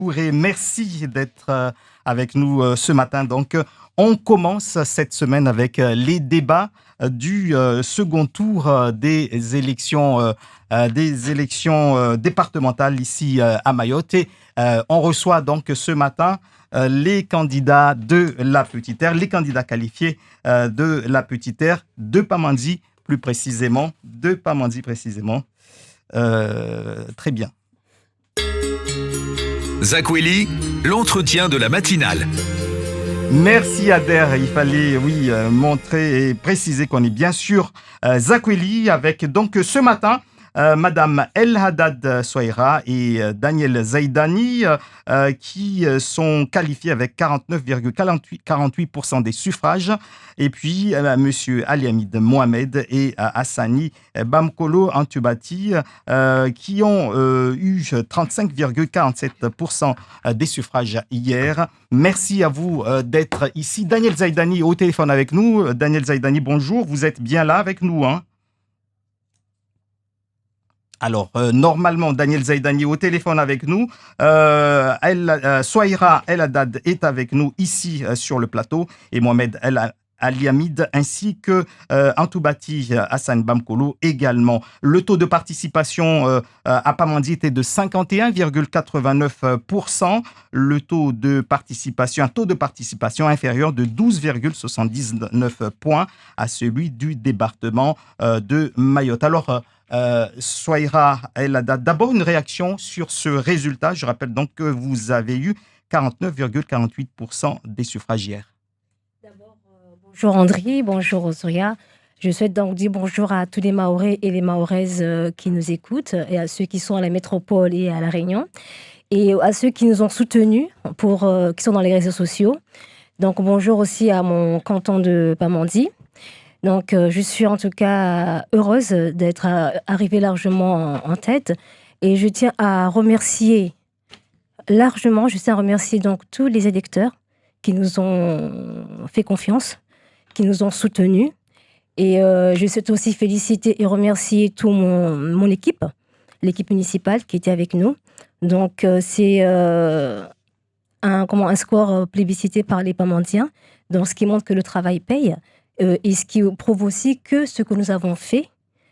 Ouré, merci d'être avec nous ce matin. Donc, on commence cette semaine avec les débats du second tour des élections départementales ici à Mayotte. Et on reçoit donc ce matin les candidats de la Petite Terre, les candidats qualifiés de la Petite Terre, de Pamandzi plus précisément, très bien. Zakweli, l'entretien de la matinale. Merci Ader, il fallait montrer et préciser qu'on est bien sûr Zakweli avec donc ce matin Madame El Haddad Souaira et Daniel Zaidani qui sont qualifiés avec 49,48% des suffrages. Et puis Monsieur Ali Hamid Mohamed et Hassani Bamkolo Antubati qui ont eu 35,47% des suffrages hier. Merci à vous d'être ici. Daniel Zaidani au téléphone avec nous. Daniel Zaidani, bonjour. Vous êtes bien là avec nous, hein? Alors, normalement, Daniel Zaidani au téléphone avec nous. Souaira El Haddad est avec nous ici sur le plateau. Et Mohamed Ali Hamid ainsi que Antoubati Hassan Bamkolo également. Le taux de participation à Pamandzi était de 51,89%. Un taux de participation inférieur de 12,79 points à celui du département de Mayotte. Alors, Souaira El Haddad, d'abord une réaction sur ce résultat. Je rappelle donc que vous avez eu 49,48% des suffrages hier. D'abord, bonjour André, bonjour Osoria. Je souhaite donc dire bonjour à tous les Mahorais et les Mahoraises qui nous écoutent et à ceux qui sont à la métropole et à La Réunion et à ceux qui nous ont soutenus, qui sont dans les réseaux sociaux. Donc bonjour aussi à mon canton de Pamandzi. Donc, je suis en tout cas heureuse d'être arrivée largement en tête et je tiens à remercier donc tous les électeurs qui nous ont fait confiance, qui nous ont soutenus et je souhaite aussi féliciter et remercier toute mon équipe, l'équipe municipale qui était avec nous. Donc, c'est un score plébiscité par les Pamandiens, donc ce qui montre que le travail paye. Et ce qui prouve aussi que ce que nous avons fait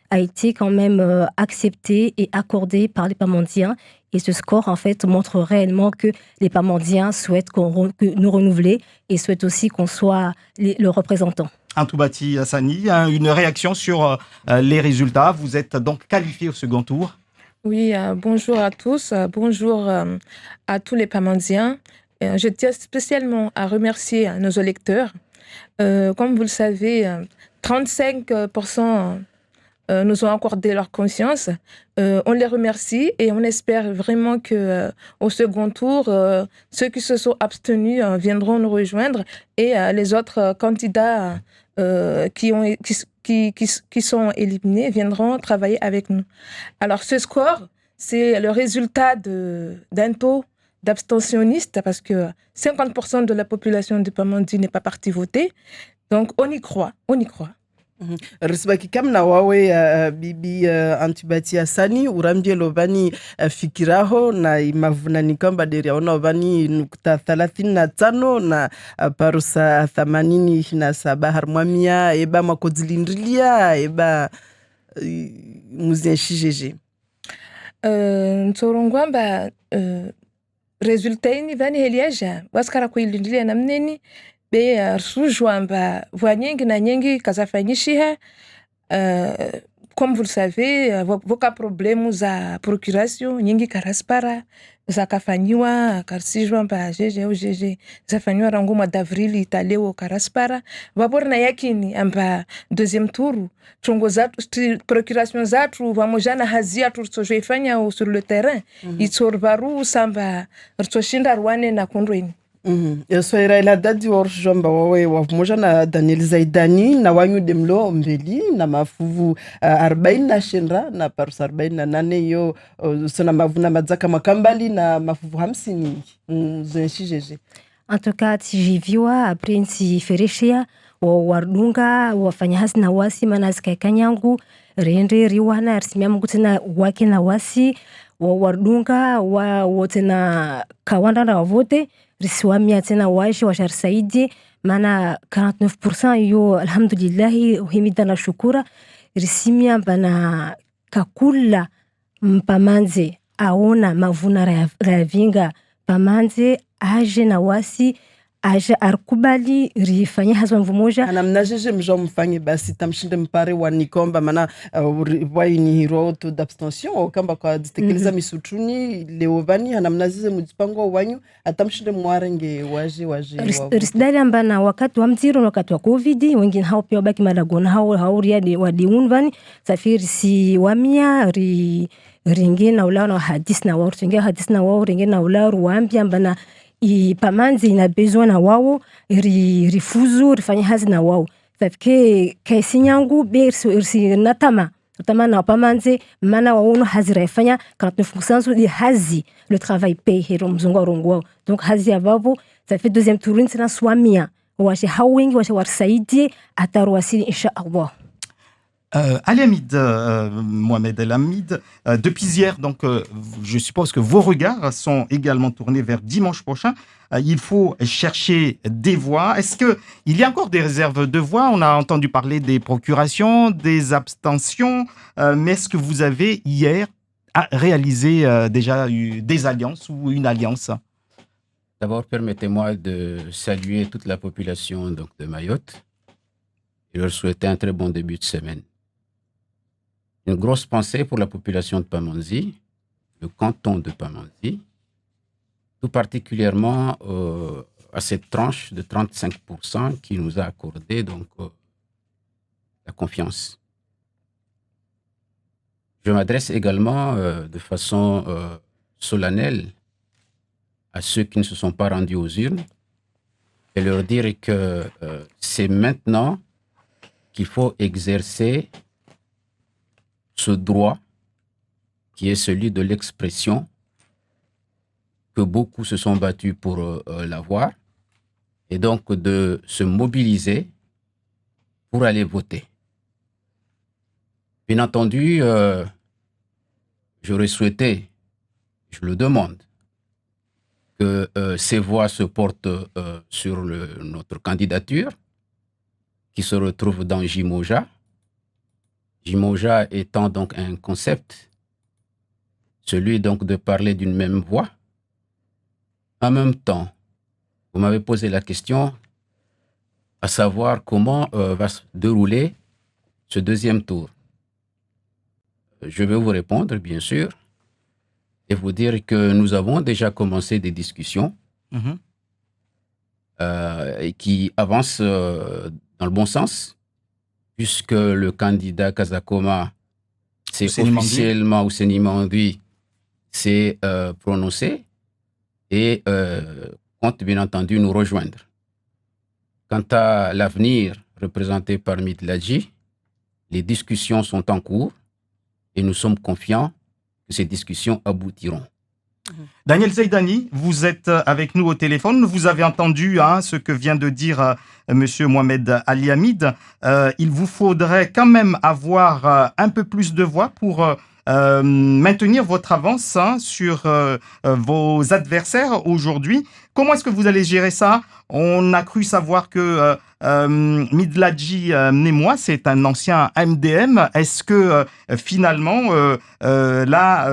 a été quand même accepté et accordé par les Pamandiens. Et ce score, en fait, montre réellement que les Pamandiens souhaitent nous renouveler et souhaitent aussi qu'on soit le représentant. Antoubati Hassani, une réaction sur les résultats. Vous êtes donc qualifié au second tour. Oui, bonjour à tous. Bonjour à tous les Pamandiens. Je tiens spécialement à remercier nos électeurs. Comme vous le savez, 35% nous ont accordé leur confiance. On les remercie et on espère vraiment qu'au second tour, ceux qui se sont abstenus viendront nous rejoindre et les autres candidats qui sont éliminés viendront travailler avec nous. Alors ce score, c'est le résultat d'un taux d'abstentionnistes parce que 50% de la population de Pamandzi n'est pas partie voter. Donc, on y croit. Risbaki kamna wawe bibi Antoubati Hassani urambie lovani fikiraho na imavunani kwamba deri aona ovani nukta 35 na parusa 87 harmwamia eba makodzilindilia eba muzienshijeje Nsorongwamba resultat ini vani heliaja waskara kuilindilia namneni be rujwamba voix nyingi na nyingi kazafanyishiha comme vous le savez voka problemu za procuration nyingi karaspara zakafanyiwa karsijwa mba jeje zafanyiwa rangu mwa d'avril italeo karaspara vapori na yakini amba deuxième tour chongo zatu procuration zatu vamojana hazia turtsojoifanya sur le terrain itsorvaru samba rtsoshinda rwane na kundweni. Souaira El Haddad warjomba wawe wamoja na Daniel Zaidani na wanyu demlo mbeli na mafuvu 40 na shenra na parusa 48 yo sona mavuna madzaka makambali na mafuvu 50 zenshi. En tout cas, tijiviwa après nsi fereshia wardunga wafanya hasi na wasi manazika kanyangu rendre riwana arsimia mkutina wake na wasi wardunga wa tena kawandana wa vote risiwamia tena waishi wa Sharsaidi mana 49% yo alhamdulillahi uhimida na shukura risimia bana kakula mpamanze aona mavuna ravinga pamanze aje na wasi aje arkubali rifanya hazwa mvumoja anamnajeje mja mfanye basi tamshinde mpare wa nikomba mana waini hiro to d'abstention okamba kwa ditekeleza misutuni leovani anamnajeje mujipango wanyu atamshinde mwarenge waje risidali ambana wakati wa mtiro wakati wa covid wengine hao pia baki malagona hao riadi wadiunvani safiri si wamia ringe na ulao na hadis na wao ringe hadis na wao ringe na ulao ruambia ambana pamanzi ina besoin na wao rifuzu rifanya hazi na wao safike kaisi nyangu bersi natama na pamanzi mana wao hazi raifanya 49% di hazi le travail paye hero mzungu rongo wao donc hazi ya babo ça fait deuxième tour tena swamia washe hawengi washe warsaidi atarwasili insha Allah. Al-Hamid, Mohamed El-Hamid, depuis hier, donc je suppose que vos regards sont également tournés vers dimanche prochain. Il faut chercher des voix. Est-ce qu'il y a encore des réserves de voix? On a entendu parler des procurations, des abstentions, mais est-ce que vous avez hier réalisé déjà des alliances ou une alliance? D'abord, permettez-moi de saluer toute la population donc, de Mayotte et leur souhaiter un très bon début de semaine. Une grosse pensée pour la population de Pamandzi, le canton de Pamandzi, tout particulièrement à cette tranche de 35% qui nous a accordé donc, la confiance. Je m'adresse également de façon solennelle à ceux qui ne se sont pas rendus aux urnes et leur dire que c'est maintenant qu'il faut exercer ce droit qui est celui de l'expression, que beaucoup se sont battus pour l'avoir, et donc de se mobiliser pour aller voter. Bien entendu, j'aurais souhaité, je le demande, que ces voix se portent sur notre candidature, qui se retrouve dans Jimoja. Jimoja étant donc un concept, celui donc de parler d'une même voix. En même temps, vous m'avez posé la question à savoir comment va se dérouler ce deuxième tour. Je vais vous répondre, bien sûr, et vous dire que nous avons déjà commencé des discussions et qui avancent dans le bon sens, puisque le candidat Kazakoma s'est officiellement, Ouseni Mandui, s'est prononcé et compte bien entendu nous rejoindre. Quant à l'avenir représenté par Midladji, les discussions sont en cours et nous sommes confiants que ces discussions aboutiront. Daniel Zaidani, vous êtes avec nous au téléphone. Vous avez entendu ce que vient de dire Monsieur Mohamed Al-Hamid. Il vous faudrait quand même avoir un peu plus de voix pour maintenir votre avance sur vos adversaires aujourd'hui. Comment est-ce que vous allez gérer ça? On a cru savoir que Midladji Mnemois, c'est un ancien MDM. Est-ce que finalement, là,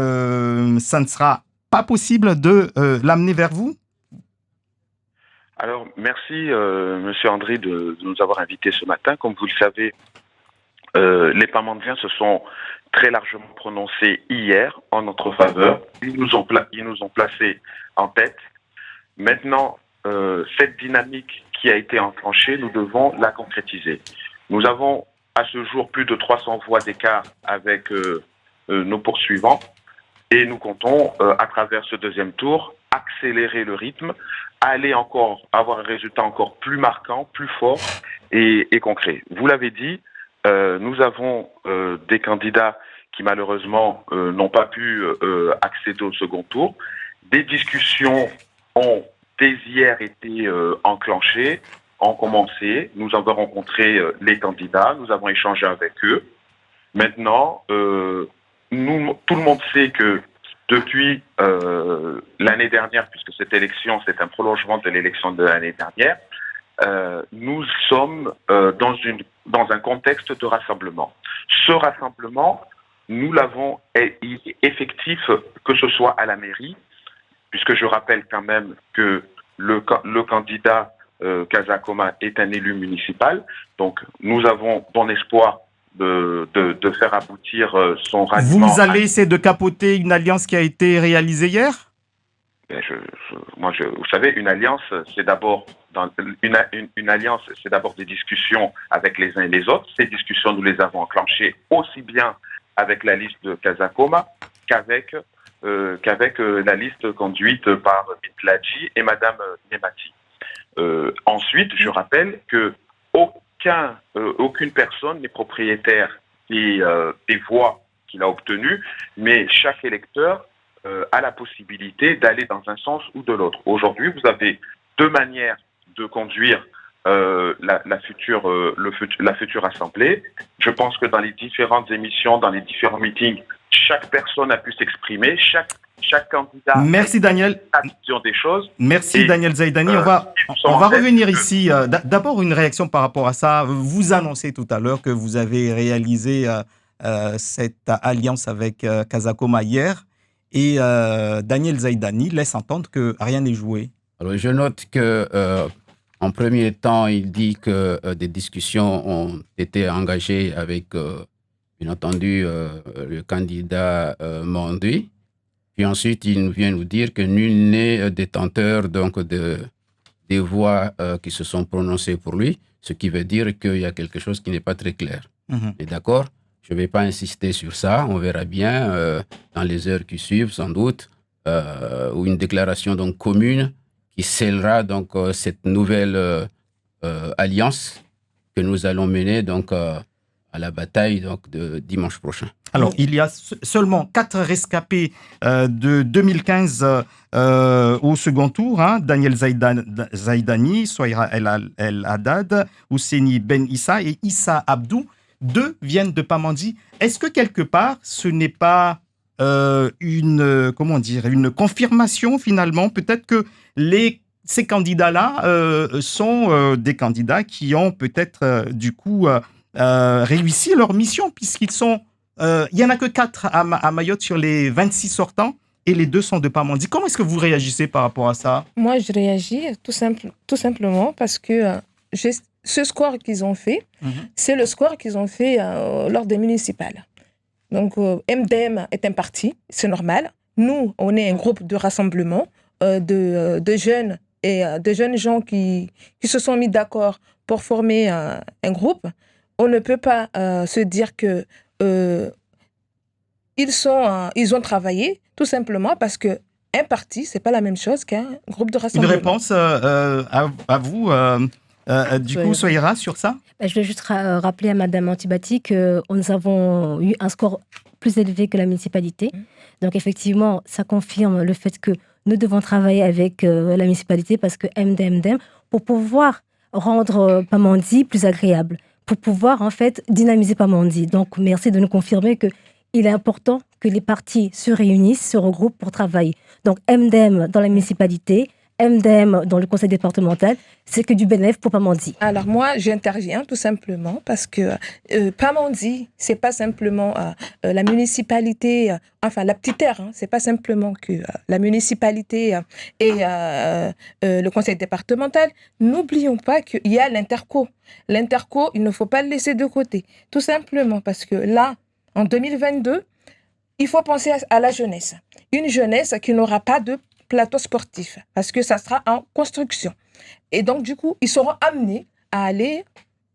ça ne sera pas possible de l'amener vers vous? Alors, merci, Monsieur André, de nous avoir invités ce matin. Comme vous le savez, les Pamandiens se sont très largement prononcés hier en notre faveur. Ils nous ont placés en tête. Maintenant, cette dynamique qui a été enclenchée, nous devons la concrétiser. Nous avons à ce jour plus de 300 voix d'écart avec nos poursuivants. Et nous comptons, à travers ce deuxième tour, accélérer le rythme, aller encore avoir un résultat encore plus marquant, plus fort et concret. Vous l'avez dit, nous avons des candidats qui malheureusement n'ont pas pu accéder au second tour. Des discussions ont dès hier été enclenchées, ont commencé. Nous avons rencontré les candidats, nous avons échangé avec eux. Maintenant, tout le monde sait que depuis l'année dernière, puisque cette élection, c'est un prolongement de l'élection de l'année dernière, nous sommes dans un contexte de rassemblement. Ce rassemblement, nous l'avons effectif, que ce soit à la mairie, puisque je rappelle quand même que le candidat Kazakoma est un élu municipal. Donc, nous avons bon espoir de faire aboutir son ralliement. Vous allez essayer de capoter une alliance qui a été réalisée hier? Vous savez, une alliance, c'est d'abord une alliance, c'est d'abord des discussions avec les uns et les autres. Ces discussions, nous les avons enclenchées aussi bien avec la liste de Kazakoma qu'avec la liste conduite par Mitladji et Madame Nemati. Ensuite, je rappelle que aucune personne n'est propriétaire des voix qu'il a obtenues, mais chaque électeur a la possibilité d'aller dans un sens ou de l'autre. Aujourd'hui, vous avez deux manières de conduire la future assemblée. Je pense que dans les différentes émissions, dans les différents meetings, chaque personne a pu s'exprimer, chaque candidat Merci, Daniel. a la vision des choses. Merci, Daniel Zaidani. On va revenir ici. D'abord, une réaction par rapport à ça. Vous annoncez tout à l'heure que vous avez réalisé cette alliance avec Kazakoma hier. Et Daniel Zaidani laisse entendre que rien n'est joué. Alors, je note que en premier temps, il dit que des discussions ont été engagées avec, bien entendu, le candidat Manduy. Puis ensuite, il vient nous dire que nul n'est détenteur donc, des voix qui se sont prononcées pour lui, ce qui veut dire qu'il y a quelque chose qui n'est pas très clair. Et d'accord, je ne vais pas insister sur ça, on verra bien dans les heures qui suivent, sans doute, ou une déclaration donc, commune qui scellera donc, cette nouvelle alliance que nous allons mener donc, à la bataille donc, de dimanche prochain. Alors, il y a seulement 4 rescapés de 2015 au second tour. Daniel Zaidani, Sohaira El Haddad, Ousseini Ben Issa et Issa Abdou. 2 viennent de Pamandzi. Est-ce que quelque part, ce n'est pas une confirmation finalement? Peut-être que ces candidats-là sont des candidats qui ont peut-être du coup réussi leur mission, puisqu'ils sont... il n'y en a que 4 à Mayotte sur les 26 sortants et les 2 sont de Pamandzi. Comment est-ce que vous réagissez par rapport à ça? Moi, je réagis tout simplement parce que ce score qu'ils ont fait, c'est le score qu'ils ont fait lors des municipales. Donc, MDM est un parti, c'est normal. Nous, on est un groupe de rassemblement de jeunes et de jeunes gens qui se sont mis d'accord pour former un groupe. On ne peut pas se dire que ils ont travaillé tout simplement parce que un parti, c'est pas la même chose qu'un groupe de rassemblement. Une réponse à vous, du coup, Sohaira, sur ça? Je vais juste rappeler à Madame Antibati que nous avons eu un score plus élevé que la municipalité. Donc effectivement, ça confirme le fait que nous devons travailler avec la municipalité parce que MDM pour pouvoir rendre Pamandzi plus agréable, pour pouvoir en fait dynamiser Pamandzi. Donc merci de nous confirmer que il est important que les partis se réunissent, se regroupent pour travailler. Donc MDM dans la municipalité, MDM dans le conseil départemental, c'est que du bénéfice pour Pamandzi. Alors moi, j'interviens tout simplement parce que Pamandzi, c'est pas simplement la municipalité, enfin la petite terre, c'est pas simplement que la municipalité et le conseil départemental. N'oublions pas qu'il y a l'Interco. L'Interco, il ne faut pas le laisser de côté. Tout simplement parce que là, en 2022, il faut penser à la jeunesse. Une jeunesse qui n'aura pas de plateau sportif, parce que ça sera en construction. Et donc, du coup, ils seront amenés à aller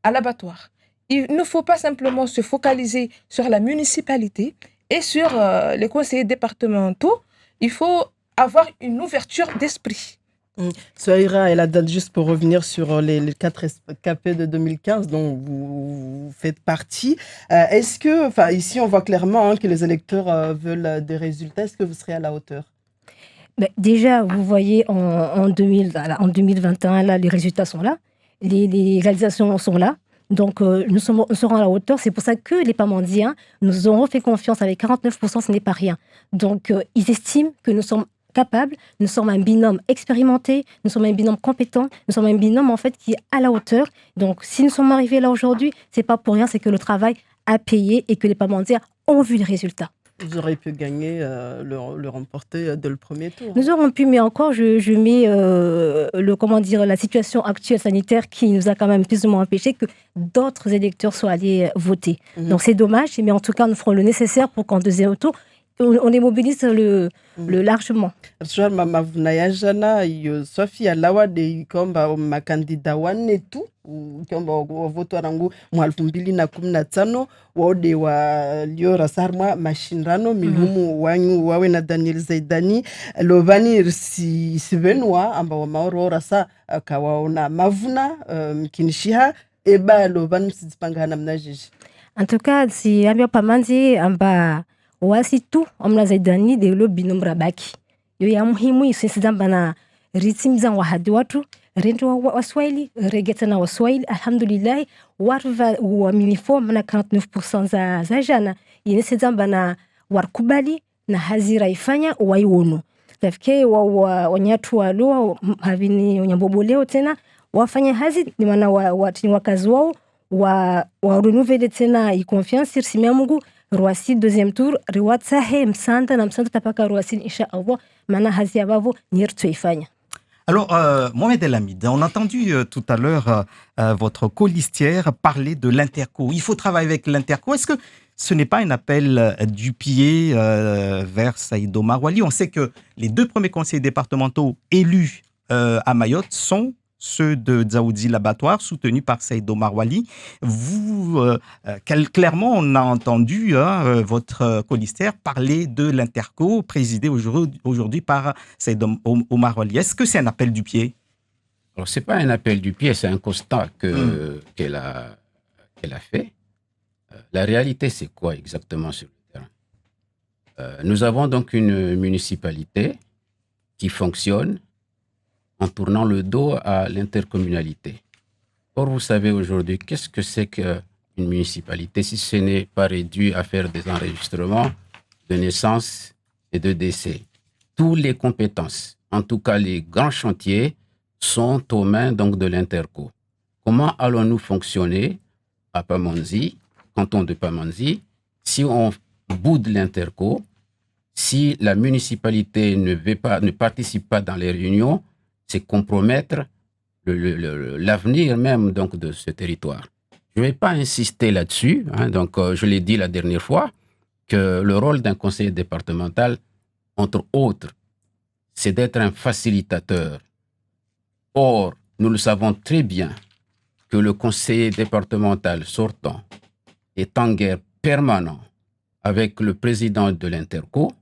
à l'abattoir. Il ne faut pas simplement se focaliser sur la municipalité et sur les conseillers départementaux. Il faut avoir une ouverture d'esprit. Sohaira El Haddad, juste pour revenir sur les 4 SKP de 2015 dont vous faites partie, est-ce que, enfin ici on voit clairement que les électeurs veulent des résultats, est-ce que vous serez à la hauteur? Déjà, vous voyez, en 2021, là, les résultats sont là, les réalisations sont là. Donc, nous serons à la hauteur. C'est pour ça que les Pamandiens nous auront fait confiance avec 49%, ce n'est pas rien. Donc, ils estiment que nous sommes capables, nous sommes un binôme expérimenté, nous sommes un binôme compétent, nous sommes un binôme en fait qui est à la hauteur. Donc, si nous sommes arrivés là aujourd'hui, c'est pas pour rien, c'est que le travail a payé et que les Pamandiens ont vu les résultats. Vous auriez pu gagner, le remporter dès le premier tour. Nous aurons pu, mais encore, je mets la situation actuelle sanitaire qui nous a quand même plus ou moins empêché que d'autres électeurs soient allés voter. Donc c'est dommage, mais en tout cas, nous ferons le nécessaire pour qu'en deuxième tour, on les mobilise le largement. Swali mavuna ya jana iyo Sofia Lawade kwamba makandida wanne tu kwamba wavoto rangu mwa 2015 wode walio sarma mashindano milumu wanyu wawe na Daniel Zaidani lovani sivenwa amba wa maoro rasa kawaona mavuna mkinishiha eba lovani sipanga na mnajiji. En tout cas, si ambia pamanzi amba wasi tu omna Zaidani de lo binomra baki. Yo ya muhimu isizamba na ritimiza wahadi watu rendo waswahili regeta na waswahili alhamdulillah watu wa uniform na 49% za jana inisizamba na warkubali na hazira ifanya waiwono tafike wanyatu walo havini onyamboboleo tena wafanya hazi ni maana watini wakazi wao wa renouveler tena i confiance irsimia Mungu Roissy deuxième tour riwatsahe msanta na msanta tapaka Roissy insha Allah maana hazi yabavo nirtuifanya. Alors, Mohamed El Hamid, on a entendu tout à l'heure votre colistière parler de l'Interco. Il faut travailler avec l'Interco. Est-ce que ce n'est pas un appel du pied vers Saïd Omar Wali? On sait que les 2 premiers conseillers départementaux élus à Mayotte sont ceux de Dzaoudi Labatoire, soutenus par Saïd Omar Wali. Vous, clairement, on a entendu votre colistière parler de l'Interco, présidé aujourd'hui par Saïd Omar Wali. Est-ce que c'est un appel du pied? Alors, ce n'est pas un appel du pied, c'est un constat qu'elle a fait. La réalité, c'est quoi exactement sur le terrain? Nous avons donc une municipalité qui fonctionne en tournant le dos à l'intercommunalité. Or, vous savez aujourd'hui, qu'est-ce que c'est qu'une municipalité si ce n'est pas réduit à faire des enregistrements de naissance et de décès? Toutes les compétences, en tout cas les grands chantiers, sont aux mains donc de l'Interco. Comment allons-nous fonctionner à Pamanzi, canton de Pamanzi, si on boude l'Interco, si la municipalité ne participe pas dans les réunions? C'est compromettre l'avenir même donc de ce territoire. Je ne vais pas insister là-dessus. Donc, je l'ai dit la dernière fois, que le rôle d'un conseiller départemental, entre autres, c'est d'être un facilitateur. Or, nous le savons très bien que le conseiller départemental sortant est en guerre permanente avec le président de l'Interco.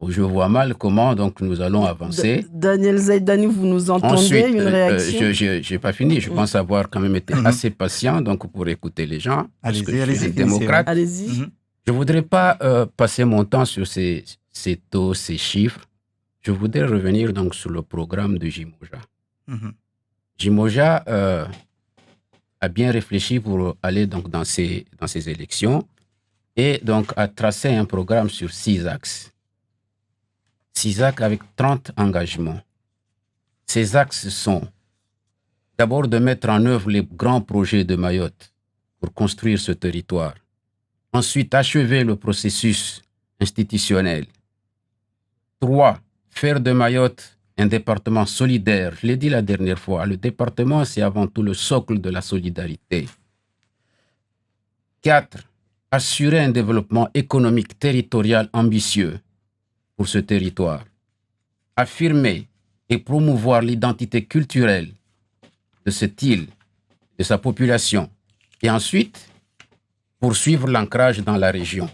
Je vois mal comment donc nous allons avancer. Daniel Zaidani, vous nous entendez? Ensuite, une réaction? Je n'ai pas fini. Je pense avoir quand même été assez patient donc pour écouter les gens. Parce que je suis un démocrate. Allez-y. Je ne voudrais pas passer mon temps sur ces taux, ces chiffres. Je voudrais revenir donc sur le programme de Jimoja. Jimoja a bien réfléchi pour aller donc dans ces élections et donc a tracé un programme sur 6 axes. 6 axes avec 30 engagements. Ces axes sont d'abord de mettre en œuvre les grands projets de Mayotte pour construire ce territoire. Ensuite, achever le processus institutionnel. 3, faire de Mayotte un département solidaire. Je l'ai dit la dernière fois, le département, c'est avant tout le socle de la solidarité. 4, assurer un développement économique territorial ambitieux pour ce territoire, affirmer et promouvoir l'identité culturelle de cette île, de sa population, et ensuite poursuivre l'ancrage dans la région.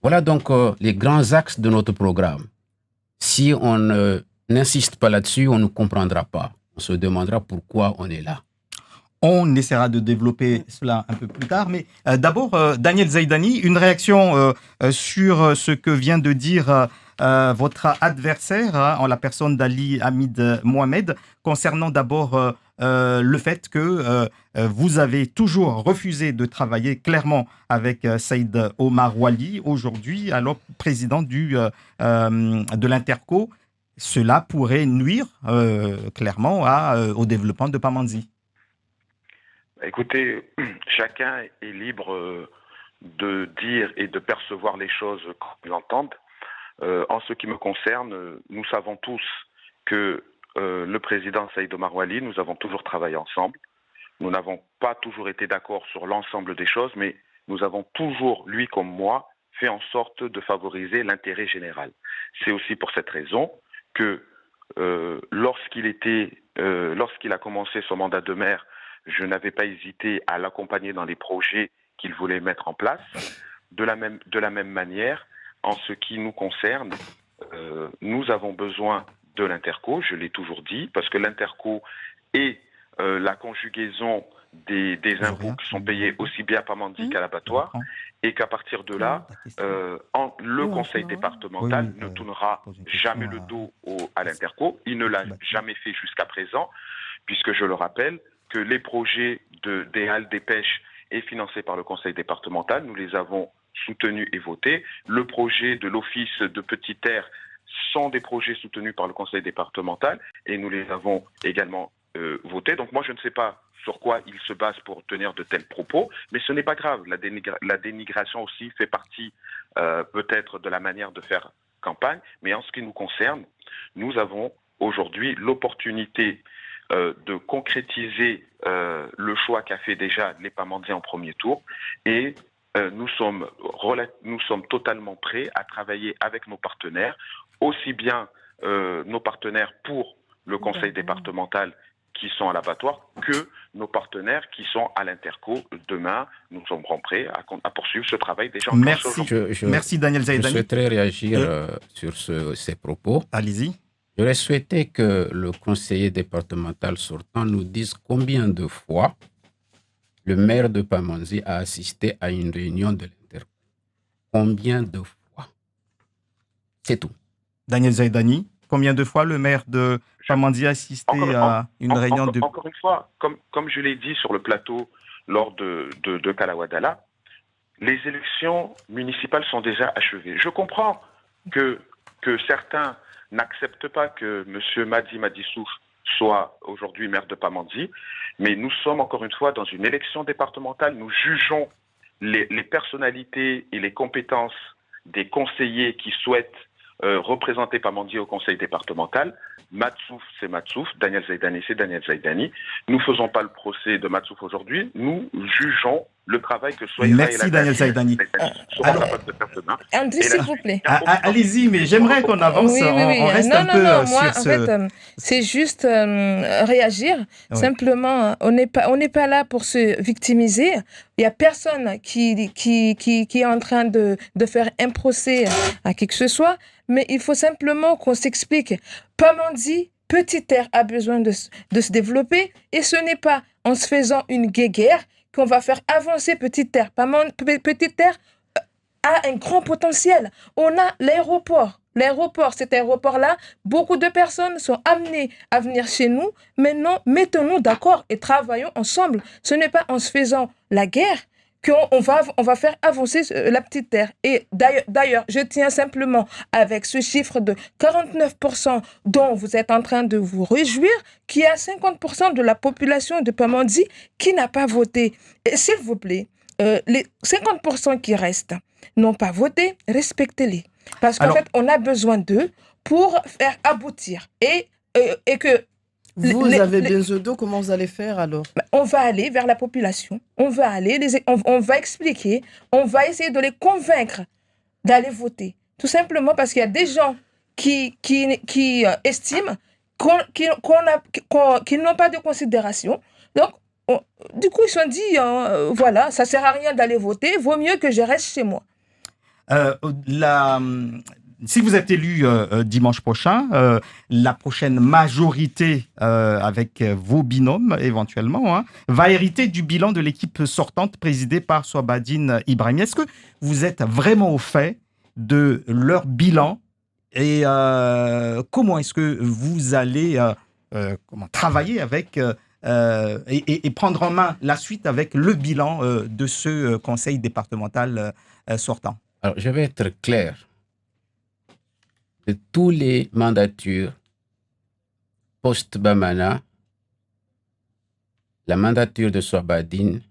Voilà donc les grands axes de notre programme. Si on n'insiste pas là-dessus, on ne comprendra pas. On se demandera pourquoi on est là. On essaiera de développer cela un peu plus tard. Mais d'abord, Daniel Zaidani, une réaction sur ce que vient de dire votre adversaire, en la personne d'Ali Hamid Mohamed, concernant d'abord le fait que vous avez toujours refusé de travailler clairement avec Saïd Omar Wali, aujourd'hui alors président de l'Interco. Cela pourrait nuire clairement au développement de Pamandzi. Écoutez, chacun est libre de dire et de percevoir les choses comme ils l'entendent. En ce qui me concerne, nous savons tous que le président Saïd Omar Wali, nous avons toujours travaillé ensemble. Nous n'avons pas toujours été d'accord sur l'ensemble des choses, mais nous avons toujours, lui comme moi, fait en sorte de favoriser l'intérêt général. C'est aussi pour cette raison que lorsqu'il a commencé son mandat de maire, je n'avais pas hésité à l'accompagner dans les projets qu'il voulait mettre en place. De la même manière, en ce qui nous concerne, nous avons besoin de l'Interco, je l'ai toujours dit, parce que l'Interco est la conjugaison des impôts qui sont payés aussi bien à Pamandzi qu'à l'abattoir, et qu'à partir de là, le conseil départemental ne tournera jamais le dos à l'Interco. Il ne l'a jamais fait jusqu'à présent, puisque je le rappelle, que les projets des halles des pêches est financé par le conseil départemental. Nous les avons soutenus et votés. Le projet de l'office de Petite Terre sont des projets soutenus par le conseil départemental et nous les avons également votés. Donc moi, je ne sais pas sur quoi il se base pour tenir de tels propos, mais ce n'est pas grave. La dénigration aussi fait partie peut-être de la manière de faire campagne, mais en ce qui nous concerne, nous avons aujourd'hui l'opportunité de concrétiser le choix qu'a fait déjà les Pamandiens en premier tour et nous sommes totalement prêts à travailler avec nos partenaires, aussi bien nos partenaires pour le conseil départemental qui sont à l'abattoir que nos partenaires qui sont à l'Interco. Demain, nous sommes prêts à poursuivre ce travail déjà en Merci. Merci Daniel Zaïdani. Je souhaiterais réagir sur ces propos. Allez-y. J'aurais souhaité que le conseiller départemental sortant nous dise combien de fois le maire de Pamandzi a assisté à une réunion de l'Interco. Combien de fois? C'est tout. Daniel Zaïdani, combien de fois le maire de Pamandzi a assisté à une réunion de... Encore une fois, comme je l'ai dit sur le plateau lors de Kalawadala, les élections municipales sont déjà achevées. Je comprends que certains n'acceptent pas que M. Madi Madissouf soit aujourd'hui maire de Pamandzi, mais nous sommes encore une fois dans une élection départementale. Nous jugeons les personnalités et les compétences des conseillers qui souhaitent représenter Pamandzi au conseil départemental. Matsouf, c'est Matsouf. Daniel Zaïdani, c'est Daniel Zaïdani. Nous ne faisons pas le procès de Matsouf aujourd'hui. Nous jugeons le travail que soit... Merci Daniel Zaïdani. Alors, capables de faire demain. André, s'il vous plaît. Allez-y, mais j'aimerais qu'on avance. Oui. On reste non, un peu moi, sur en ce... fait, c'est juste réagir. Oui. Simplement, on n'est pas là pour se victimiser. Il n'y a personne qui est en train de faire un procès à qui que ce soit. Mais il faut simplement qu'on s'explique. Pamandzi, Petite Terre a besoin de se développer et ce n'est pas en se faisant une guéguerre qu'on va faire avancer Petite Terre. Petite Terre a un grand potentiel. On a l'aéroport. Cet aéroport-là, beaucoup de personnes sont amenées à venir chez nous. Maintenant, mettons-nous d'accord et travaillons ensemble. Ce n'est pas en se faisant la guerre qu'on va faire avancer la Petite Terre. Et d'ailleurs, je tiens simplement avec ce chiffre de 49% dont vous êtes en train de vous réjouir, qu'il y a 50% de la population de Pamandzi qui n'a pas voté. Et s'il vous plaît, les 50% qui restent n'ont pas voté, respectez-les. Parce qu'en fait, on a besoin d'eux pour faire aboutir. Et que... Vous avez besoin d'eux, comment vous allez faire alors? On va aller vers la population, on va expliquer, on va essayer de les convaincre d'aller voter. Tout simplement parce qu'il y a des gens qui estiment qu'ils n'ont pas de considération. Donc, du coup, ils se sont dit, voilà, ça ne sert à rien d'aller voter, vaut mieux que je reste chez moi. Si vous êtes élu dimanche prochain, la prochaine majorité avec vos binômes éventuellement va hériter du bilan de l'équipe sortante présidée par Souabadine Ibrahimi. Est-ce que vous êtes vraiment au fait de leur bilan et comment est-ce que vous allez travailler avec et prendre en main la suite avec le bilan de ce conseil départemental sortant. Alors, je vais être clair. De tous les mandatures post-Bamana, la mandature de Swabadine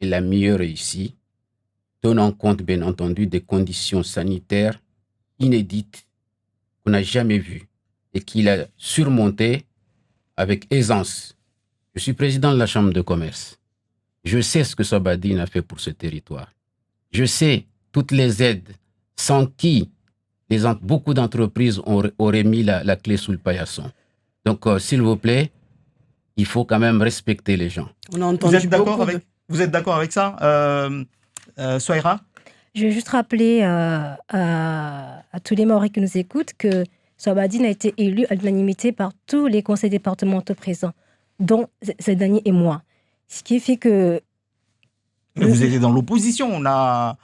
est la mieux réussie, tenant compte, bien entendu, des conditions sanitaires inédites qu'on n'a jamais vues et qu'il a surmontées avec aisance. Je suis président de la Chambre de commerce. Je sais ce que Swabadine a fait pour ce territoire. Je sais toutes les aides sans qui beaucoup d'entreprises auraient mis la clé sous le paillasson. Donc, s'il vous plaît, il faut quand même respecter les gens. On a entendu vous êtes d'accord avec ça, Souaïra? Je vais juste rappeler à tous les Mahorais qui nous écoutent que Swabadine a été élu à l'unanimité par tous les conseils départementaux présents, dont Zaidani et moi. Ce qui fait que... Mais vous étiez dans l'opposition, on a...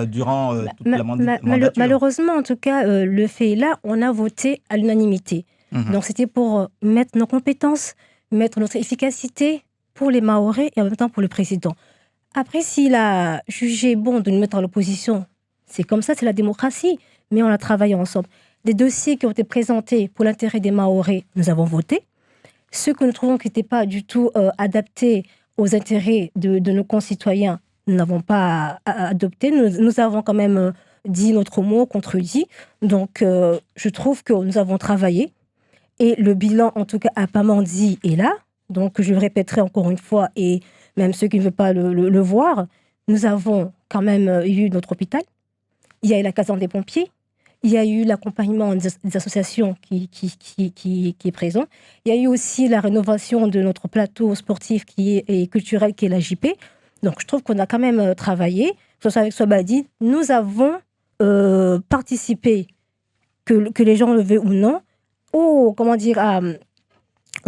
durant toute la mandature. Malheureusement, en tout cas, le fait est là, on a voté à l'unanimité. Donc, c'était pour mettre nos compétences, mettre notre efficacité pour les Mahorais et en même temps pour le président. Après, s'il a jugé bon de nous mettre à l'opposition, c'est comme ça, c'est la démocratie, mais on a travaillé ensemble. Des dossiers qui ont été présentés pour l'intérêt des Mahorais, nous avons voté. Ceux que nous trouvons qui n'étaient pas du tout adaptés aux intérêts de nos concitoyens, nous n'avons pas adopté. Nous avons quand même dit notre mot, contredit. Donc, je trouve que nous avons travaillé. Et le bilan, en tout cas, à Pamandzi est là. Donc, je le répéterai encore une fois, et même ceux qui ne veulent pas le voir, nous avons quand même eu notre hôpital. Il y a eu la caserne des pompiers. Il y a eu l'accompagnement des associations qui est présent. Il y a eu aussi la rénovation de notre plateau sportif et culturel qui est la JP. Donc, je trouve qu'on a quand même travaillé, que ce soit avec Swabadine. Nous avons participé, que les gens le veuillent ou non, au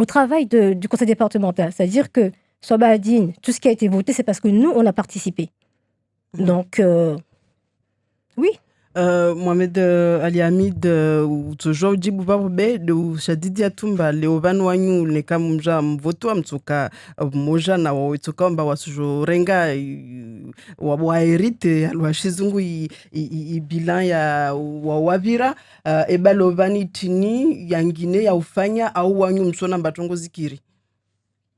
travail du conseil départemental. C'est-à-dire que Swabadine, tout ce qui a été voté, c'est parce que nous, on a participé. Donc, oui. Mohamed Ali Hamid utojo ujibu babu be de ushadidi atumba leo vanu wanyu neka mja mvoto wa mtuka moja na wawituka mba wasujo renga wawaerite alwashizungu bilan ya wawavira ebalo vani tini yangine ya ufanya au wanyu msona mbatongo zikiri.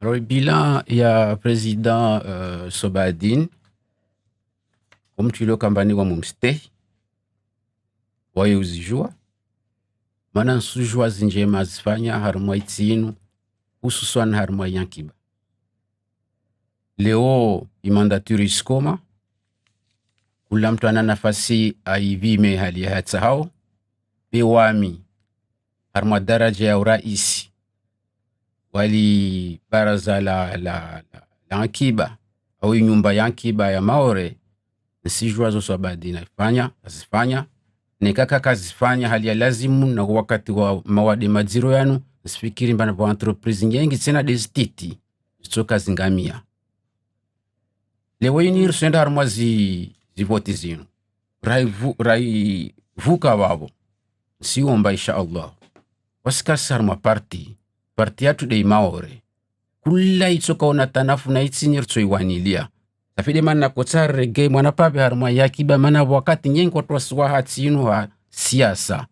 Alors, bilan ya président Swabadine, comme tu le kambani wa mumste, waye uzijua mana nsujua zinjema zifanya harumwa itsinu hususan harumwa yankiba leo imandaturi iskoma kula mtu ana nafasi aivime hali ya hatsahau bewami harumwa daraja ya uraisi wali baraza la yankiba au nyumba yankiba ya Maore nsijua zo Swabadine azifanya nekaka kazifanya hali ya lazimu na wakati wa mawade madziro yanu nsifikiri mbana wa entreprise nyengi tsena desititi zitoka zingamia lewo yinir senda harumwa zivoti zinu rai vuka wabo nsiomba insha Allah wasikasi harumwa parti yatu de Maore kula itsoka onatanafu na itsinir tsoiwanilia tafide mana kotsare ge mwana pabe harumwa yakiba mana wakati nyengi kwa tuwaswa hatsinu ha siasa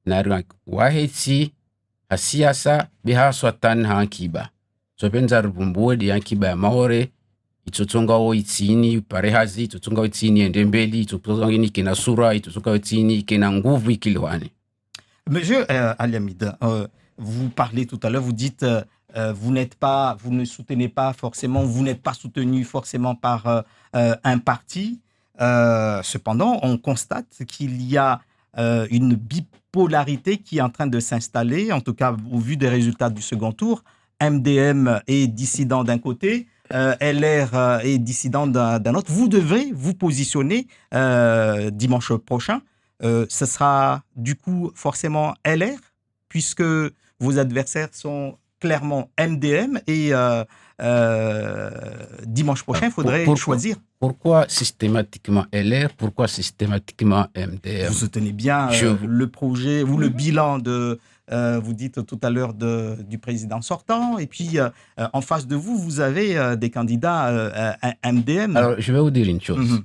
na waheti ha siasa biha swatan ha kiba so penza rubumbuodi yankiba ya Maore itotonga o itsini parehazi itotonga o itsini endembeli itotonga ni kena sura itotonga o itsini kena nguvu ikilwane. Monsieur Ali Hamid, vous parlez tout à l'heure, vous dites vous ne soutenez pas forcément, vous n'êtes pas soutenu forcément par un parti. Cependant, on constate qu'il y a une bipolarité qui est en train de s'installer, en tout cas au vu des résultats du second tour. MDM est dissident d'un côté, LR est dissident d'un autre. Vous devrez vous positionner dimanche prochain. Ce sera du coup forcément LR, puisque vos adversaires sont clairement MDM et dimanche prochain, il faudrait choisir. Pourquoi systématiquement LR? Pourquoi systématiquement MDM? Vous soutenez bien le projet ou le bilan de vous dites tout à l'heure du président sortant, et puis en face de vous, vous avez des candidats MDM. Alors, je vais vous dire une chose.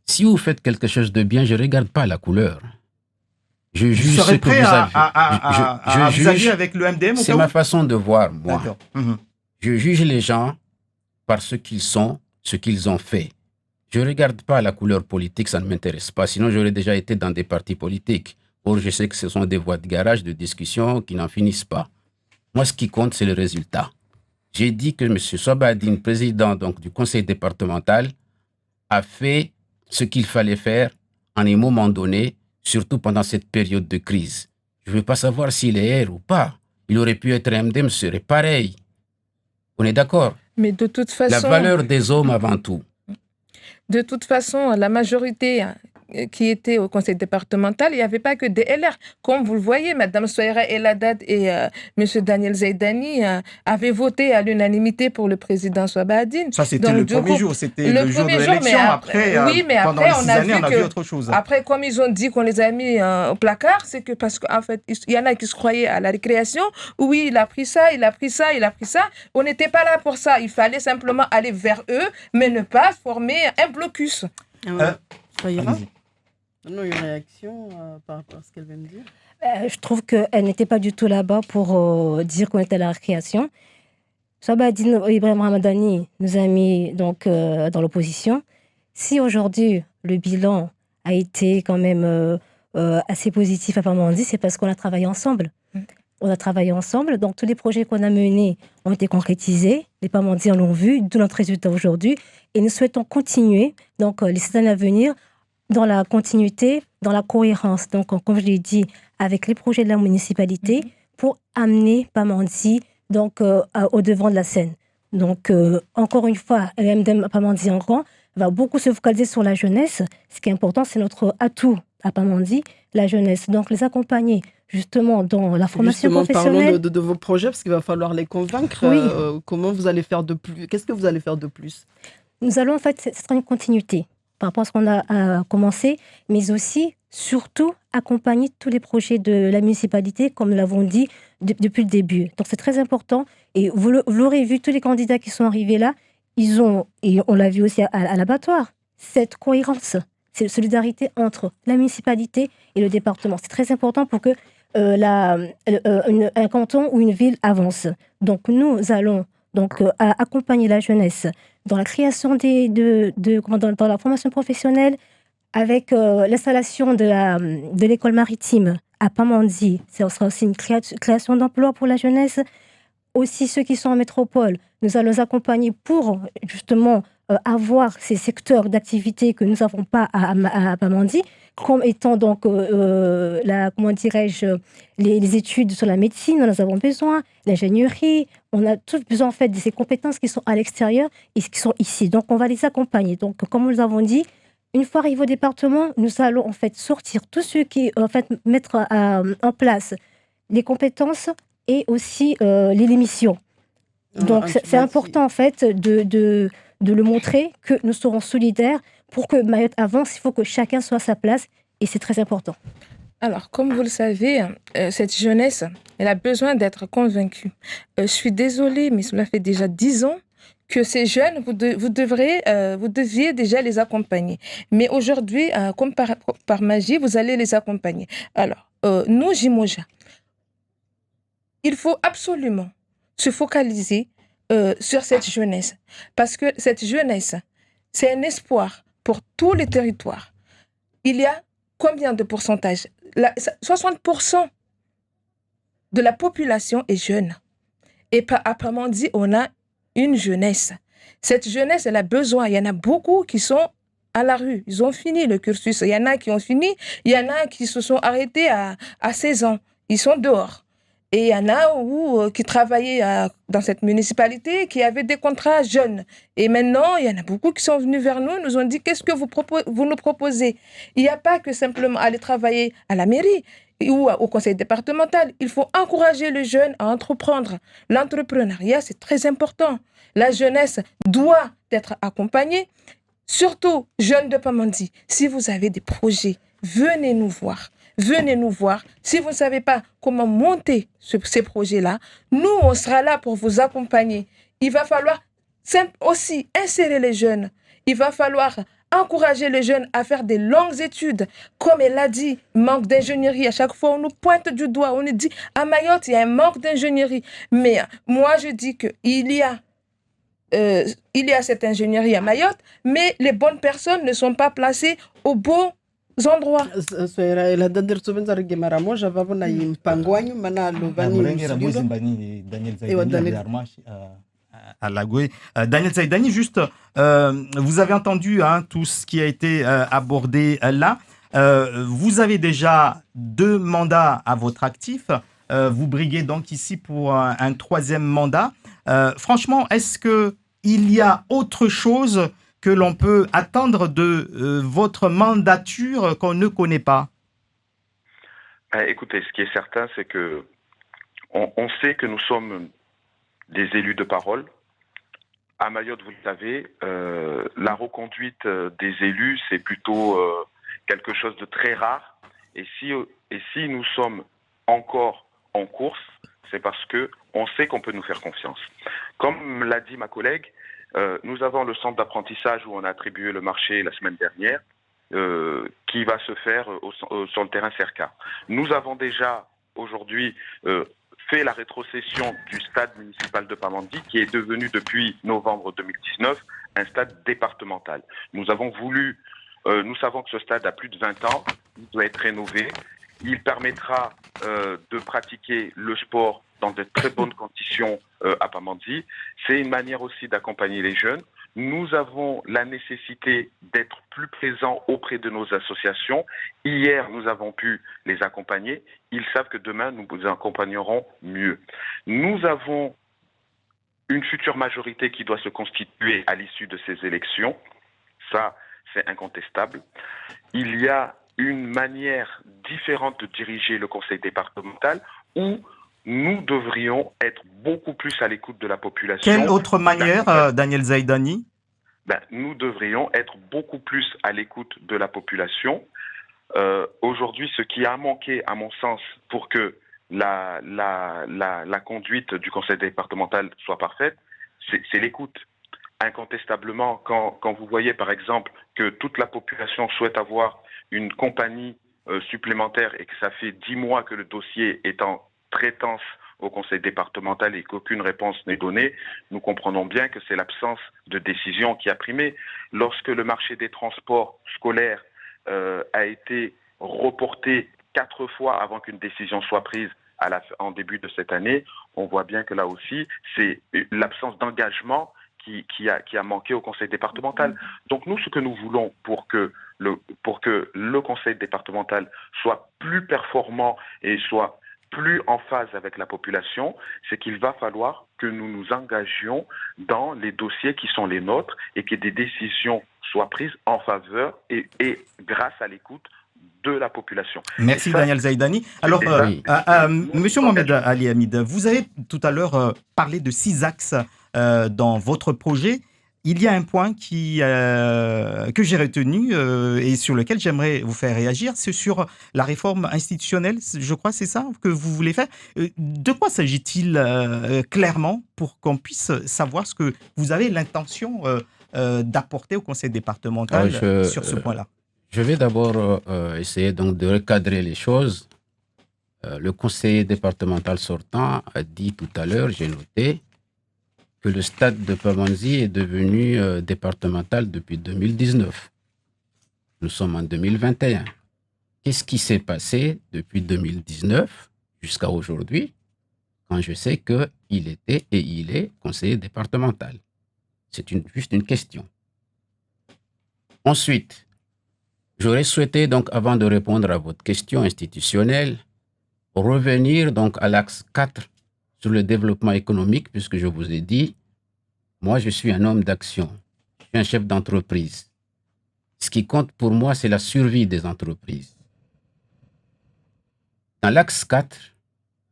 Si vous faites quelque chose de bien, je ne regarde pas la couleur. Je juge ce que vous avez. à juger avec le MDM. C'est ma façon de voir, moi. D'accord. Je juge les gens par ce qu'ils sont, ce qu'ils ont fait. Je ne regarde pas la couleur politique, ça ne m'intéresse pas. Sinon, j'aurais déjà été dans des partis politiques. Or, je sais que ce sont des voies de garage, de discussion qui n'en finissent pas. Moi, ce qui compte, c'est le résultat. J'ai dit que M. Sobadine, président donc, du conseil départemental, a fait ce qu'il fallait faire en un moment donné, surtout pendant cette période de crise. Je ne veux pas savoir s'il est R ou pas. Il aurait pu être MDM, ce serait pareil. On est d'accord? Mais de toute façon... La valeur des hommes avant tout. De toute façon, la majorité qui était au conseil départemental, il n'y avait pas que des LR. Comme vous le voyez, Mme Sohaira El Haddad et M. Daniel Zaidani avaient voté à l'unanimité pour le président Sobadine. Ça, c'était le premier jour, c'était le jour de l'élection. Après, oui, mais pendant après, les 6 années, on a vu autre chose. Après, comme ils ont dit qu'on les a mis au placard, c'est que parce qu'en fait, il y en a qui se croyaient à la récréation. Oui, il a pris ça, il a pris ça, il a pris ça. On n'était pas là pour ça. Il fallait simplement aller vers eux, mais ne pas former un blocus. Non, une réaction par rapport à ce qu'elle vient de dire. Je trouve qu'elle n'était pas du tout là-bas pour dire qu'on était à la récréation. Sobadine Ibrahim Ramadani nous a mis donc, dans l'opposition. Si aujourd'hui, le bilan a été quand même assez positif à Pamandzi, c'est parce qu'on a travaillé ensemble. On a travaillé ensemble, donc tous les projets qu'on a menés ont été concrétisés. Les Pamandzi en l'ont vu, d'où notre résultat aujourd'hui. Et nous souhaitons continuer, donc les 7 années à venir, dans la continuité, dans la cohérence, donc comme je l'ai dit, avec les projets de la municipalité pour amener Pamandzi donc au devant de la scène. Donc encore une fois, le MDM Pamandzi en grand va beaucoup se focaliser sur la jeunesse. Ce qui est important, c'est notre atout à Pamandzi, la jeunesse. Donc les accompagner justement dans la formation professionnelle. Parlons de vos projets parce qu'il va falloir les convaincre. Oui. Comment vous allez faire de plus? Qu'est-ce que vous allez faire de plus? Nous allons en fait, ce sera une continuité par rapport à ce qu'on a commencé, mais aussi, surtout, accompagner tous les projets de la municipalité, comme nous l'avons dit depuis le début. Donc c'est très important. Et vous l'aurez vu, tous les candidats qui sont arrivés là, ils ont, et on l'a vu aussi à l'abattoir, cette cohérence, cette solidarité entre la municipalité et le département. C'est très important pour que un canton ou une ville avance. Donc nous allons donc accompagner la jeunesse dans la création dans la formation professionnelle, avec l'installation de l'école maritime à Pamandzi. Ce sera aussi une création d'emplois pour la jeunesse. Aussi ceux qui sont en métropole, nous allons les accompagner pour justement avoir ces secteurs d'activité que nous n'avons pas à Pamandzi, comme étant donc, comment dirais-je, les études sur la médecine, nous en avons besoin, l'ingénierie, on a tous besoin en fait de ces compétences qui sont à l'extérieur et qui sont ici. Donc on va les accompagner. Donc comme nous avons dit, une fois arrivé au département, nous allons en fait sortir tous ceux qui mettre en place les compétences et aussi les missions. Donc c'est important en fait de le montrer que nous serons solidaires. Pour que Mayotte avance, il faut que chacun soit à sa place et c'est très important. Alors, comme vous le savez, cette jeunesse, elle a besoin d'être convaincue. Je suis désolée, mais cela fait déjà 10 ans que ces jeunes, vous deviez déjà les accompagner. Mais aujourd'hui, comme par magie, vous allez les accompagner. Alors, nous, Jimoja, il faut absolument se focaliser sur cette jeunesse. Parce que cette jeunesse, c'est un espoir pour tous les territoires. Il y a combien de pourcentage? 60% de la population est jeune. Et à Pamandzi, on a une jeunesse. Cette jeunesse, elle a besoin. Il y en a beaucoup qui sont à la rue. Ils ont fini le cursus. Il y en a qui ont fini. Il y en a qui se sont arrêtés à 16 ans. Ils sont dehors. Et il y en a qui travaillaient dans cette municipalité, qui avaient des contrats jeunes. Et maintenant, il y en a beaucoup qui sont venus vers nous, nous ont dit, qu'est-ce que vous nous proposez? Il n'y a pas que simplement aller travailler à la mairie ou au conseil départemental. Il faut encourager les jeunes à entreprendre. L'entrepreneuriat, c'est très important. La jeunesse doit être accompagnée. Surtout, jeunes de Pamandzi, si vous avez des projets, venez nous voir. venez nous voir. Si vous ne savez pas comment monter ces projets-là, nous, on sera là pour vous accompagner. Il va falloir aussi insérer les jeunes. Il va falloir encourager les jeunes à faire des longues études. Comme elle l'a dit, manque d'ingénierie. À chaque fois, on nous pointe du doigt. On nous dit, à Mayotte, il y a un manque d'ingénierie. Mais moi, je dis qu'il y a cette ingénierie à Mayotte, mais les bonnes personnes ne sont pas placées aux bons endroits. Soera ela dadir sobenza rege mara moja vavo na mpango wanyu mana lovani Murengera Bozimbani, Daniel Zaidani, à Lagoué. Daniel Zaidani, juste, vous avez entendu tout ce qui a été abordé là. Vous avez déjà 2 mandats à votre actif. Vous briguez donc ici pour un 3e mandat. Franchement, est-ce qu'il y a autre chose que l'on peut attendre de votre mandature qu'on ne connaît pas? Écoutez, ce qui est certain, c'est que on sait que nous sommes des élus de parole. À Mayotte, vous le savez, la reconduite des élus, c'est plutôt quelque chose de très rare. Et si nous sommes encore en course, c'est parce que on sait qu'on peut nous faire confiance. Comme l'a dit ma collègue, nous avons le centre d'apprentissage où on a attribué le marché la semaine dernière, qui va se faire sur le terrain Cerca. Nous avons déjà aujourd'hui fait la rétrocession du stade municipal de Pamandzi, qui est devenu depuis novembre 2019 un stade départemental. Nous savons que ce stade a plus de 20 ans, il doit être rénové. Il permettra de pratiquer le sport dans de très bonnes conditions à Pamandzi. C'est une manière aussi d'accompagner les jeunes. Nous avons la nécessité d'être plus présents auprès de nos associations. Hier, nous avons pu les accompagner. Ils savent que demain, nous vous accompagnerons mieux. Nous avons une future majorité qui doit se constituer à l'issue de ces élections. Ça, c'est incontestable. Il y a une manière différente de diriger le conseil départemental où nous devrions être beaucoup plus à l'écoute de la population. Quelle autre manière, Daniel Zaidani? Nous devrions être beaucoup plus à l'écoute de la population. Aujourd'hui, ce qui a manqué, à mon sens, pour que la conduite du conseil départemental soit parfaite, c'est l'écoute. Incontestablement, quand vous voyez par exemple que toute la population souhaite avoir une compagnie supplémentaire et que ça fait 10 mois que le dossier est en traitance au conseil départemental et qu'aucune réponse n'est donnée, nous comprenons bien que c'est l'absence de décision qui a primé. Lorsque le marché des transports scolaires a été reporté 4 fois avant qu'une décision soit prise en début de cette année, on voit bien que là aussi, c'est l'absence d'engagement qui a manqué au conseil départemental. Donc nous, ce que nous voulons pour que le conseil départemental soit plus performant et soit plus en phase avec la population, c'est qu'il va falloir que nous nous engagions dans les dossiers qui sont les nôtres et que des décisions soient prises en faveur et grâce à l'écoute de la population. Merci Daniel Zaidani. Alors, Monsieur Mohamed Ali Hamid, vous avez tout à l'heure parlé de 6 axes dans votre projet. Il y a un point que j'ai retenu et sur lequel j'aimerais vous faire réagir, c'est sur la réforme institutionnelle, je crois, c'est ça que vous voulez faire. De quoi s'agit-il clairement pour qu'on puisse savoir ce que vous avez l'intention d'apporter au conseil départemental sur ce point-là? Je vais d'abord essayer donc de recadrer les choses. Le conseiller départemental sortant a dit tout à l'heure, j'ai noté, que le stade de Pamandzi est devenu départemental depuis 2019. Nous sommes en 2021. Qu'est-ce qui s'est passé depuis 2019 jusqu'à aujourd'hui, quand je sais qu'il était et il est conseiller départemental? C'est juste une question. Ensuite, j'aurais souhaité, donc, avant de répondre à votre question institutionnelle, revenir donc à l'axe 4 sur le développement économique, puisque je vous ai dit, moi, je suis un homme d'action, je suis un chef d'entreprise. Ce qui compte pour moi, c'est la survie des entreprises. Dans l'axe 4,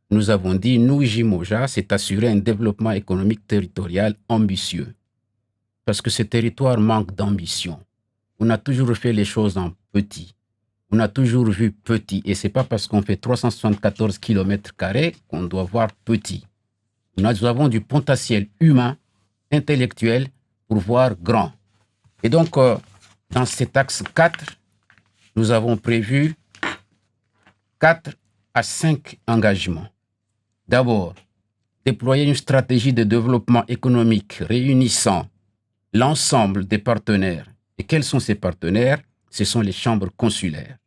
nous avons dit, nous, Jimoja, c'est assurer un développement économique territorial ambitieux. Parce que ce territoire manque d'ambition. On a toujours fait les choses en petit. on a toujours vu petit. Et ce n'est pas parce qu'on fait 374 km² qu'on doit voir petit. Nous avons du potentiel humain, intellectuel, pour voir grand. Et donc, dans cet axe 4, nous avons prévu 4 à 5 engagements. D'abord, déployer une stratégie de développement économique réunissant l'ensemble des partenaires. Et quels sont ces partenaires? Ce sont les chambres consulaires,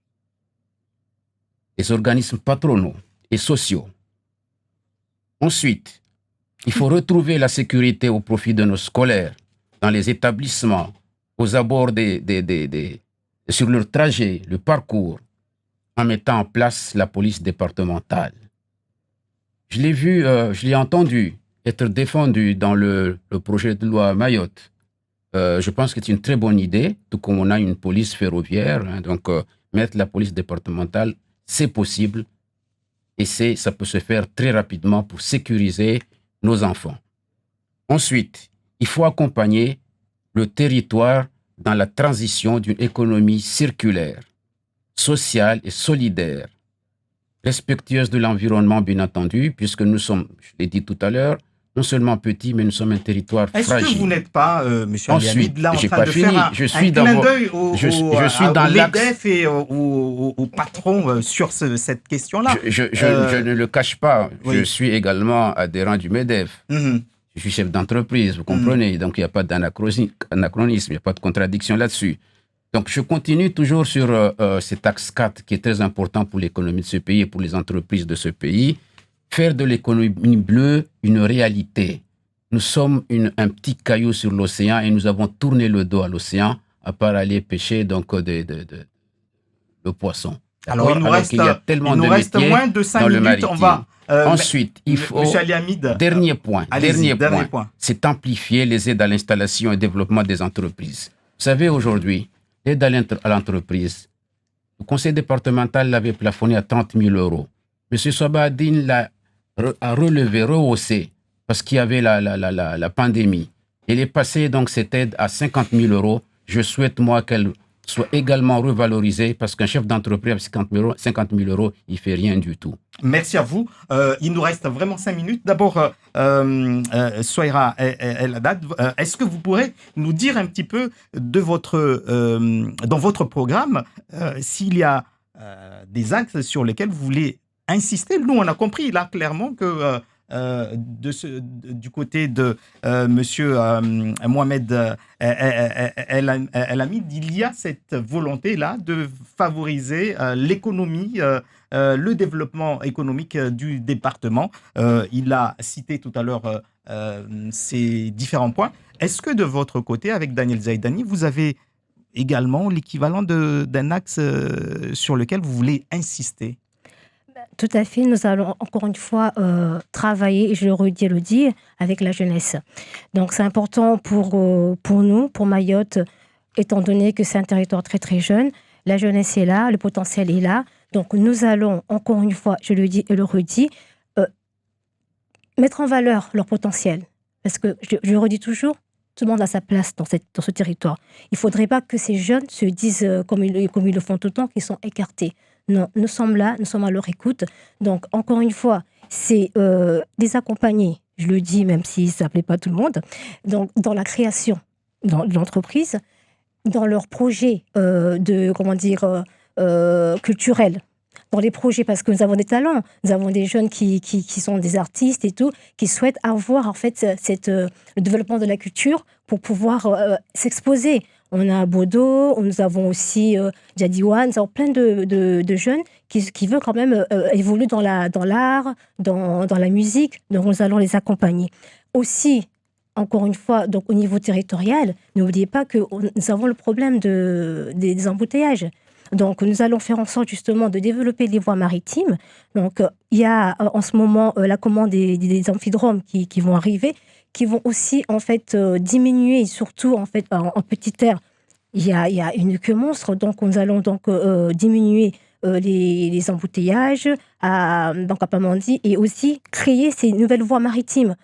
les organismes patronaux et sociaux. Ensuite, il faut retrouver la sécurité au profit de nos scolaires, dans les établissements, aux abords sur leur trajet, le parcours, en mettant en place la police départementale. Je l'ai vu, je l'ai entendu être défendu dans le projet de loi Mayotte. Je pense que c'est une très bonne idée, tout comme on a une police ferroviaire. Donc, mettre la police départementale, c'est possible et ça peut se faire très rapidement pour sécuriser nos enfants. Ensuite, il faut accompagner le territoire dans la transition d'une économie circulaire, sociale et solidaire, respectueuse de l'environnement, bien entendu, puisque nous sommes, je l'ai dit tout à l'heure, non seulement petits, mais nous sommes un territoire fragile. Est-ce que vous n'êtes pas, M. Ensuite, là en j'ai train pas de fini. faire Je suis un dans clin vos- d'œil je suis dans au l'axe- MEDEF et au patron sur cette question-là? Je ne le cache pas, oui. je suis également adhérent du MEDEF. Mhm. Je suis chef d'entreprise, vous comprenez, donc il n'y a pas d'anachronisme, il n'y a pas de contradiction là-dessus. Donc je continue toujours sur cet axe 4 qui est très important pour l'économie de ce pays et pour les entreprises de ce pays. Faire de l'économie bleue une réalité. Nous sommes un petit caillou sur l'océan et nous avons tourné le dos à l'océan à part aller pêcher donc le poisson. Alors il nous qu'il y a tellement de reste métiers moins de 5 dans le minutes. On maritime. va, Ensuite, il faut... Monsieur Ali Hamid, Dernier point, allez-y, dernier point. C'est amplifier les aides à l'installation et développement des entreprises. Vous savez, aujourd'hui, l'aide à l'entreprise, le conseil départemental l'avait plafonné à 30 000 euros. M. Sobadine l'a relevé, rehaussé, parce qu'il y avait la pandémie. Il est passé donc cette aide à 50 000 euros. Je souhaite, moi, qu'elle soit également revalorisée, parce qu'un chef d'entreprise avec 50 000 euros, il ne fait rien du tout. merci à vous. Il nous reste vraiment 5 minutes. D'abord, Souaira El Haddad, est-ce que vous pourrez nous dire un petit peu de dans votre programme s'il y a des axes sur lesquels vous voulez insister? Nous, on a compris là clairement que du côté de Monsieur Mohamed El Hamid, il y a cette volonté-là de favoriser l'économie, le développement économique du département. Il a cité tout à l'heure ces différents points. Est-ce que de votre côté, avec Daniel Zaidani, vous avez également l'équivalent d'un axe sur lequel vous voulez insister? Tout à fait, nous allons encore une fois travailler, et je le redis et le dis, avec la jeunesse. Donc c'est important pour nous, pour Mayotte, étant donné que c'est un territoire très très jeune. La jeunesse est là, le potentiel est là. Donc nous allons, encore une fois, je le dis et le redis, mettre en valeur leur potentiel. Parce que, je le redis toujours, tout le monde a sa place dans ce territoire. Il ne faudrait pas que ces jeunes se disent, comme ils le font tout le temps, qu'ils sont écartés. Non, nous sommes là, nous sommes à leur écoute. Donc, encore une fois, c'est les accompagner, je le dis, même si ça ne plaît pas tout le monde, donc, dans la création de l'entreprise, dans leurs projets culturels, dans les projets, parce que nous avons des talents, nous avons des jeunes qui sont des artistes et tout, qui souhaitent avoir en fait le développement de la culture pour pouvoir s'exposer. On a Bodo, nous avons aussi Jadiwan, nous avons plein de jeunes qui veulent quand même évoluer dans l'art, dans la musique, donc nous allons les accompagner. Aussi, encore une fois, donc au niveau territorial, n'oubliez pas que nous avons le problème des embouteillages. Donc, nous allons faire en sorte justement de développer les voies maritimes. Donc, il y a en ce moment la commande des amphidromes qui vont arriver, qui vont aussi en fait diminuer, surtout en fait en petite air. Il y a une queue monstre, donc nous allons donc diminuer les embouteillages à Pamandi et aussi créer ces nouvelles voies maritimes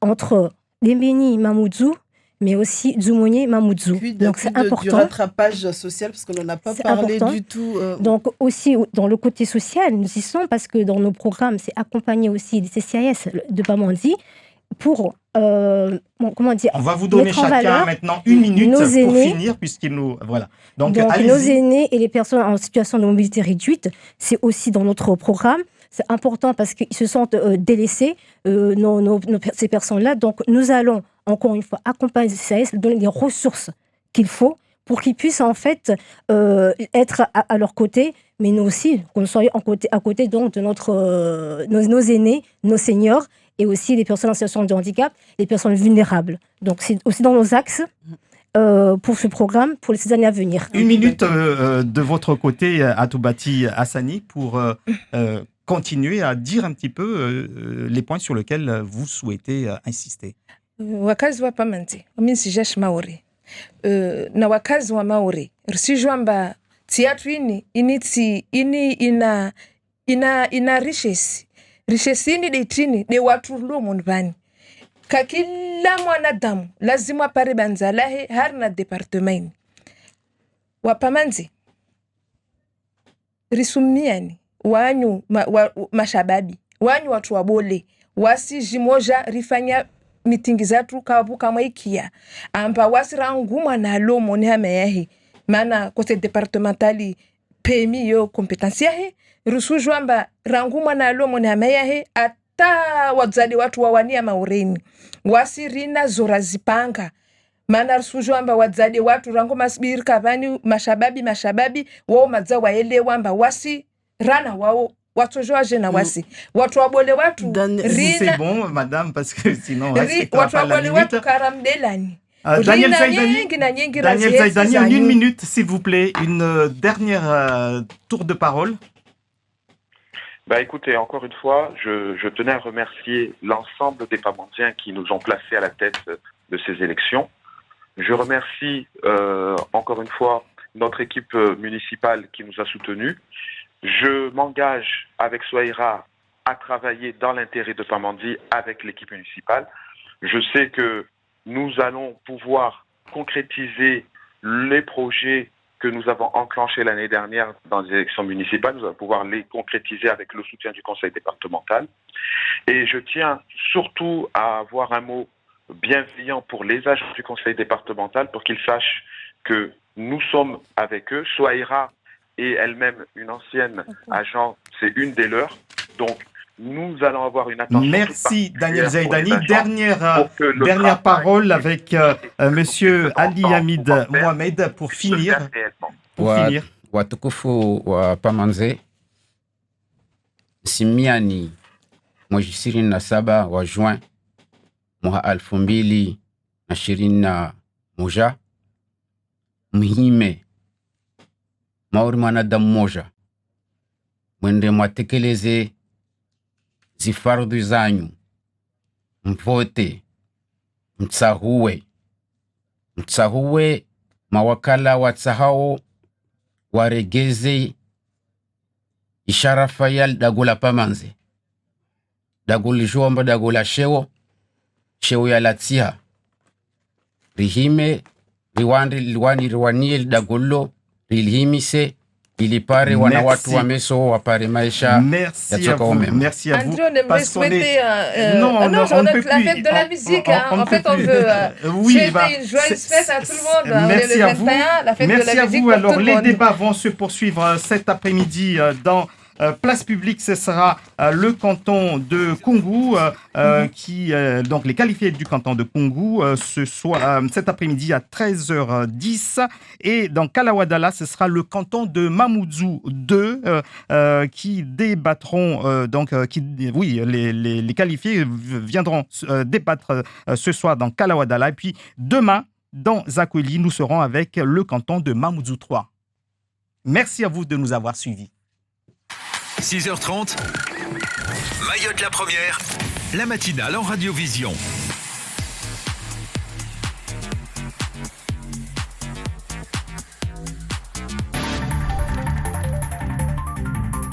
entre Lembeni, Mamoudzou, mais aussi Dzumoni Mamoudzou. Donc c'est important. Du rattrapage social, parce qu'on n'en a pas parlé du tout. Donc aussi, dans le côté social, nous y sommes parce que dans nos programmes, c'est accompagner aussi les CCIS de Pamandzi pour, comment dire, on va vous donner chacun maintenant 1 minute pour finir, puisqu'il nous... Voilà. Donc nos aînés et les personnes en situation de mobilité réduite, c'est aussi dans notre programme. C'est important parce qu'ils se sentent délaissés, ces personnes-là. Donc, nous allons, encore une fois, accompagner les CCIS, donner les ressources qu'il faut pour qu'ils puissent, en fait, être à leur côté, mais nous aussi, qu'on soit à côté donc, de nos aînés, nos seniors, et aussi les personnes en situation de handicap, les personnes vulnérables. Donc, c'est aussi dans nos axes pour ce programme, pour les années à venir. 1 minute de votre côté, Atoubati Hassani, pour continuer à dire un petit peu les points sur lesquels vous souhaitez insister. Wakazi wa Pamandzi, mimi sijashi Maori. Na wakazi wa Maori, risijwamba tiatu ini ina richesse. Richesse ini deitini de watu lumu nvani. Kakila mwanadamu lazima pare banzalahe harna departemeni. Wa Pamandzi, risumiani wanyu mashababi, wanyu watu wabole, wasi jimoja rifanya mitingi zatu kawabuka mwaikia, amba wasi rangumwa na lomo ni hame yahi, mana kote departementali PMI yo kompetansi yahi, rusujwa amba rangumwa na lomo ni hame yahi, ata wadzadi watu wawania maureni, wasi rina zora zipanga, mana rusujwa amba wadzadi watu rangu masibiri kavani mashababi, wao madza waele wamba wasi rana wao watu joaje na wasi watu wabole watu rina c'est bon madame parce que sinon watu wabole watu karamdelani Daniel Zaidani, en 1 minute s'il vous plaît, une dernière tour de parole. Écoutez, encore une fois, je tenais à remercier l'ensemble des Pamandiens qui nous ont placés à la tête de ces élections. Je remercie encore une fois notre équipe municipale qui nous a soutenus. Je m'engage avec Souaïra à travailler dans l'intérêt de Pamandzi avec l'équipe municipale. Je sais que nous allons pouvoir concrétiser les projets que nous avons enclenchés l'année dernière dans les élections municipales. Nous allons pouvoir les concrétiser avec le soutien du conseil départemental. Et je tiens surtout à avoir un mot bienveillant pour les agents du conseil départemental pour qu'ils sachent que nous sommes avec eux. Souaïra et elle-même une ancienne agent, c'est une des leurs. Donc, nous allons avoir une attention. Merci Daniel Zaidani. Dernière parole avec Monsieur Ali Hamid Mohamed pour finir. Watukufu wa Pamandzi, simiani mwezi 27 wa Juin mwaka 2021 muhime Maori mwanadamu mmoja mwende mwatekeleze zifarudhi zanyu, mvote, mtsahuwe mawakala watsahao waregeze isharafa ya dagula Pamandzi, daguli jomba dagula shewo ya latia rihime riwanie dagullo rilhimise ilipare wana watu wa meso wapare maisha. Merci à vous. Merci à vous. Andrew, on aimerait souhaiter on la fête de la musique. En fait, on veut souhaiter une joyeuse fête à tout le monde. Merci le 21, à vous. La fête Merci de la à musique vous. Alors, les monde. débats vont se poursuivre cet après-midi dans Place Publique. Ce sera le canton de Koungou donc les qualifiés du canton de Koungou cet après-midi à 13h10, et dans Kalawadala ce sera le canton de Mamoudzou 2 qui débattront les qualifiés viendront débattre ce soir dans Kalawadala, et puis demain dans Zakweli nous serons avec le canton de Mamoudzou 3. Merci à vous de nous avoir suivis. 6h30, Mayotte la première, la matinale en radiovision.